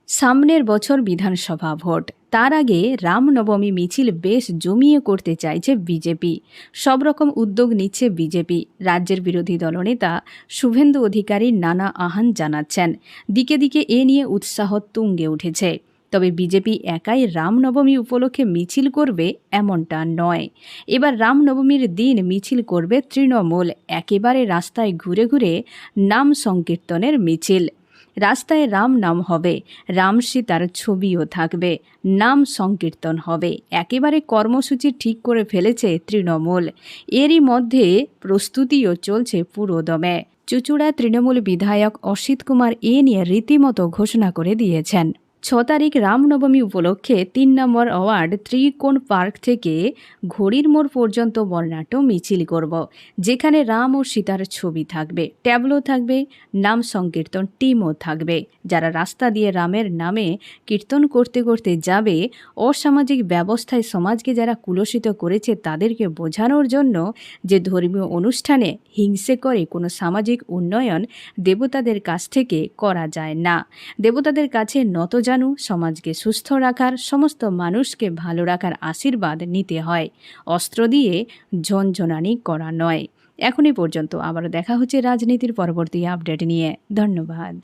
সামনের বছর বিধানসভা ভোট, তার আগে রামনবমী মিছিল বেশ জমিয়ে করতে চাইছে বিজেপি। সব রকম উদ্যোগ নিচ্ছে বিজেপি। রাজ্যের বিরোধী দলনেতা শুভেন্দু অধিকারী নানা আহ্বান জানাচ্ছেন। দিকে দিকে এ নিয়ে উৎসাহ তুঙ্গে উঠেছে। তবে বিজেপি একাই রামনবমী উপলক্ষে মিছিল করবে এমনটা নয়। এবার রামনবমীর দিন মিছিল করবে তৃণমূল। একেবারে রাস্তায় ঘুরে ঘুরে নাম সংকীর্তনের মিছিল। রাস্তায় রাম নাম হবে, রাম সীতার ছবিও থাকবে, নাম সংকীর্তন হবে। একেবারে কর্মসূচি ঠিক করে ফেলেছে তৃণমূল। এরই মধ্যে প্রস্তুতিও চলছে পুরোদমে। চুঁচুড়া তৃণমূল বিধায়ক অসিত কুমার এ নিয়ে রীতিমতো ঘোষণা করে দিয়েছেন। 6 তারিখ রামনবমী উপলক্ষে 3 নম্বর ওয়ার্ড ত্রিকোণ পার্ক থেকে ঘড়ির মোড় পর্যন্ত বর্ণাঢ্য মিছিল করব, যেখানে রাম ও সীতার ছবি থাকবে, ট্যাবলো থাকবে, নাম সংকীর্তন টিমও থাকবে। যারা রাস্তা দিয়ে রামের নামে কীর্তন করতে করতে যাবে, অসামাজিক ব্যবস্থায় সমাজকে যারা কুলসিত করেছে তাদেরকে বোঝানোর জন্য যে ধর্মীয় অনুষ্ঠানে হিংসে করে কোনো সামাজিক উন্নয়ন দেবতাদের কাছ থেকে করা যায় না। দেবতাদের কাছে নত জানু, সমাজকে সুস্থ রাখার, সমস্ত মানুষকে ভালো রাখার আশীর্বাদ নিতে হয়, অস্ত্র দিয়ে ঝনঝনানি করা নয়। এখনই পর্যন্ত। আবারও দেখা হচ্ছে রাজনীতির পরবর্তী আপডেট নিয়ে। ধন্যবাদ।